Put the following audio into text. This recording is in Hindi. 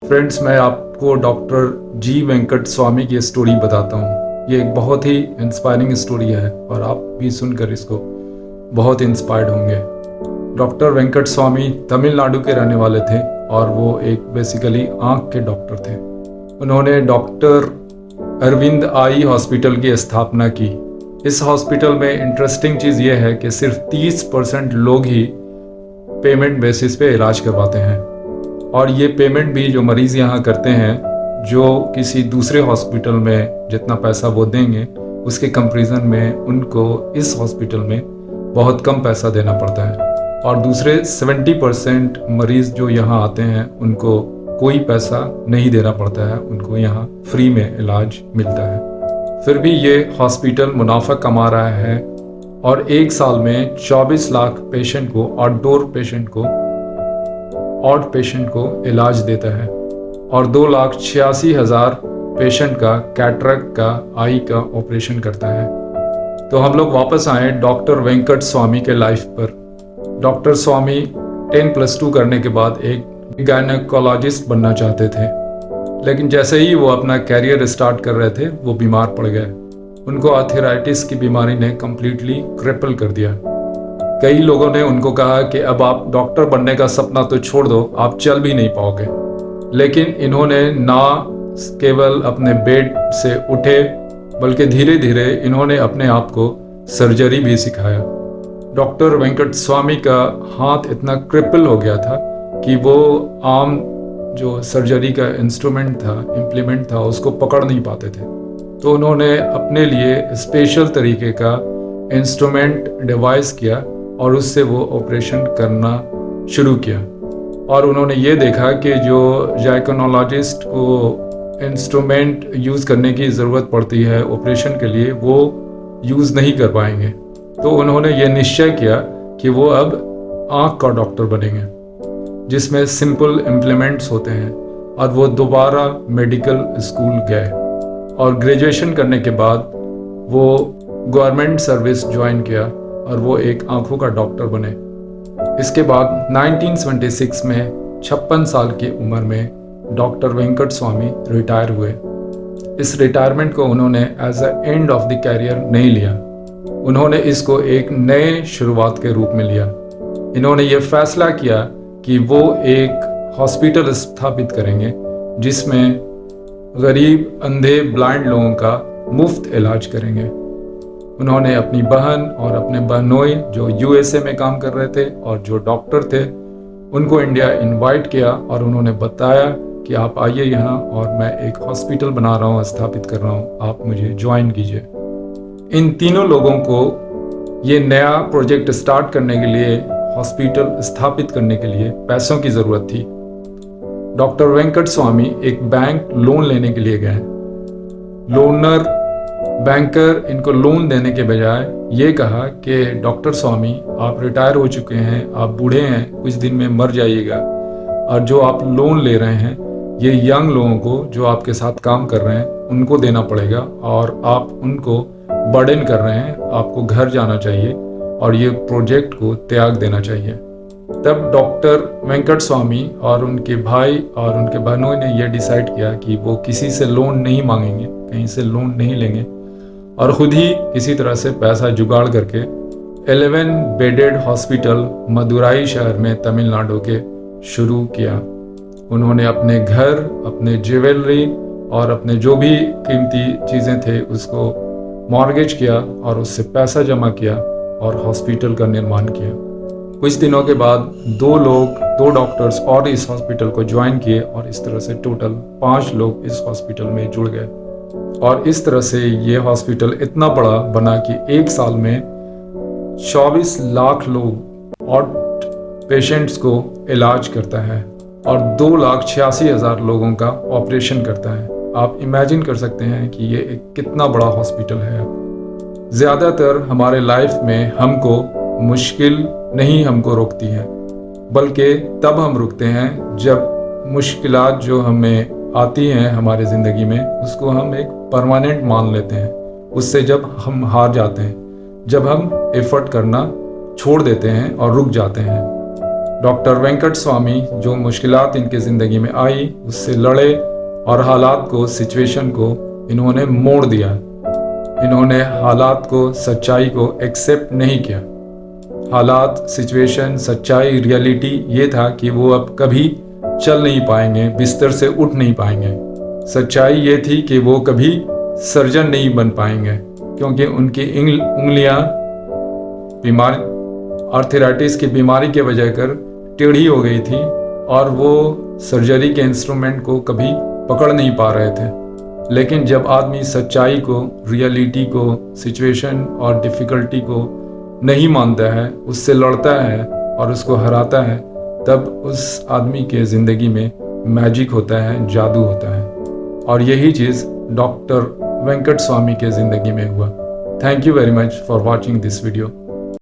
फ्रेंड्स, मैं आपको डॉक्टर जी वेंकट स्वामी की स्टोरी बताता हूँ। ये एक बहुत ही इंस्पायरिंग स्टोरी है और आप भी सुनकर इसको बहुत इंस्पायर्ड होंगे। डॉक्टर वेंकट स्वामी तमिलनाडु के रहने वाले थे और वो एक बेसिकली आँख के डॉक्टर थे। उन्होंने डॉक्टर अरविंद आई हॉस्पिटल की स्थापना की। इस हॉस्पिटल में इंटरेस्टिंग चीज़ ये है कि सिर्फ 30% लोग ही पेमेंट बेसिस पे इलाज करवाते हैं और ये पेमेंट भी जो मरीज़ यहाँ करते हैं, जो किसी दूसरे हॉस्पिटल में जितना पैसा वो देंगे उसके कंपैरिजन में उनको इस हॉस्पिटल में बहुत कम पैसा देना पड़ता है। और दूसरे 70% मरीज़ जो यहाँ आते हैं उनको कोई पैसा नहीं देना पड़ता है, उनको यहाँ फ्री में इलाज मिलता है। फिर भी ये हॉस्पिटल मुनाफा कमा रहा है और एक साल में 24 लाख पेशेंट को, ऑड पेशेंट को इलाज देता है और 2,86,000 पेशेंट का कैटरेक्ट का आई का ऑपरेशन करता है। तो हम लोग वापस आए डॉक्टर वेंकट स्वामी के लाइफ पर। डॉक्टर स्वामी 10+2 करने के बाद एक गायनेकोलॉजिस्ट बनना चाहते थे, लेकिन जैसे ही वो अपना कैरियर स्टार्ट कर रहे थे वो बीमार पड़ गए। उनको आर्थराइटिस की बीमारी ने कम्प्लीटली क्रिपल कर दिया। कई लोगों ने उनको कहा कि अब आप डॉक्टर बनने का सपना तो छोड़ दो, आप चल भी नहीं पाओगे। लेकिन इन्होंने ना केवल अपने बेड से उठे बल्कि धीरे धीरे इन्होंने अपने आप को सर्जरी भी सिखाया। डॉक्टर वेंकट स्वामी का हाथ इतना क्रिपल हो गया था कि वो आम जो सर्जरी का इम्प्लीमेंट था उसको पकड़ नहीं पाते थे। तो उन्होंने अपने लिए स्पेशल तरीके का इंस्ट्रूमेंट डिवाइस किया और उससे वो ऑपरेशन करना शुरू किया। और उन्होंने ये देखा कि जो गायनेकोलॉजिस्ट को इंस्ट्रूमेंट यूज़ करने की ज़रूरत पड़ती है ऑपरेशन के लिए, वो यूज़ नहीं कर पाएंगे। तो उन्होंने ये निश्चय किया कि वो अब आँख का डॉक्टर बनेंगे, जिसमें सिंपल इम्प्लीमेंट्स होते हैं। और वो दोबारा मेडिकल स्कूल गए और ग्रेजुएशन करने के बाद वो गवर्नमेंट सर्विस ज्वाइन किया और वो एक आँखों का डॉक्टर बने। इसके बाद 1976 में 56 साल की उम्र में डॉक्टर वेंकट स्वामी रिटायर हुए। इस रिटायरमेंट को उन्होंने as a end of the career नहीं लिया, उन्होंने इसको एक नए शुरुआत के रूप में लिया। इन्होंने ये फैसला किया कि वो एक हॉस्पिटल स्थापित करेंगे जिसमें गरीब, अंधे, ब्लाइंड लोगों का मुफ्त इलाज करेंगे। उन्होंने अपनी बहन और अपने बहनोई जो यूएसए में काम कर रहे थे और जो डॉक्टर थे उनको इंडिया इनवाइट किया और उन्होंने बताया कि आप आइए यहाँ और मैं एक हॉस्पिटल बना रहा हूँ, स्थापित कर रहा हूँ, आप मुझे ज्वाइन कीजिए। इन तीनों लोगों को ये नया प्रोजेक्ट स्टार्ट करने के लिए, हॉस्पिटल स्थापित करने के लिए पैसों की ज़रूरत थी। डॉक्टर वेंकट स्वामी एक बैंक लोन लेने के लिए गए। बैंकर इनको लोन देने के बजाय ये कहा कि डॉक्टर स्वामी, आप रिटायर हो चुके हैं, आप बूढ़े हैं, कुछ दिन में मर जाइएगा और जो आप लोन ले रहे हैं ये यंग लोगों को जो आपके साथ काम कर रहे हैं उनको देना पड़ेगा और आप उनको बर्डन कर रहे हैं, आपको घर जाना चाहिए और ये प्रोजेक्ट को त्याग देना चाहिए। तब डॉक्टर वेंकट स्वामी और उनके भाई और उनके बहनों ने यह डिसाइड किया कि वो किसी से लोन नहीं मांगेंगे, कहीं से लोन नहीं लेंगे और खुद ही किसी तरह से पैसा जुगाड़ करके 11 बेडेड हॉस्पिटल मदुराई शहर में तमिलनाडु के शुरू किया। उन्होंने अपने घर, अपने ज्वेलरी और अपने जो भी कीमती चीज़ें थे उसको मॉर्गेज किया और उससे पैसा जमा किया और हॉस्पिटल का निर्माण किया। कुछ दिनों के बाद 2 डॉक्टर्स और इस हॉस्पिटल को ज्वाइन किए और इस तरह से टोटल 5 लोग इस हॉस्पिटल में जुड़ गए। और इस तरह से ये हॉस्पिटल इतना बड़ा बना कि एक साल में 24 लाख लोग और पेशेंट्स को इलाज करता है और 2,86,000 लोगों का ऑपरेशन करता है। आप इमेजिन कर सकते हैं कि ये एक कितना बड़ा हॉस्पिटल है। ज़्यादातर हमारे लाइफ में मुश्किल नहीं हमको रोकती है, बल्कि तब हम रुकते हैं जब मुश्किलात जो हमें आती हैं हमारे ज़िंदगी में उसको हम एक परमानेंट मान लेते हैं। उससे जब हम हार जाते हैं, जब हम एफर्ट करना छोड़ देते हैं और रुक जाते हैं। डॉक्टर वेंकट स्वामी जो मुश्किलात इनके ज़िंदगी में आई उससे लड़े और हालात को, सिचुएशन को इन्होंने मोड़ दिया। इन्होंने हालात को, सच्चाई को एक्सेप्ट नहीं किया। हालात, सिचुएशन, सच्चाई, रियलिटी ये था कि वो अब कभी चल नहीं पाएंगे, बिस्तर से उठ नहीं पाएंगे। सच्चाई ये थी कि वो कभी सर्जन नहीं बन पाएंगे क्योंकि उनकी उंगलियां बीमार आर्थराइटिस की बीमारी के वजह कर टेढ़ी हो गई थी और वो सर्जरी के इंस्ट्रूमेंट को कभी पकड़ नहीं पा रहे थे। लेकिन जब आदमी सच्चाई को, रियलिटी को, सिचुएशन और डिफ़िकल्टी को नहीं मानता है, उससे लड़ता है और उसको हराता है, तब उस आदमी के ज़िंदगी में मैजिक होता है, जादू होता है। और यही चीज़ डॉक्टर वेंकट स्वामी के ज़िंदगी में हुआ। Thank you very much for watching this video.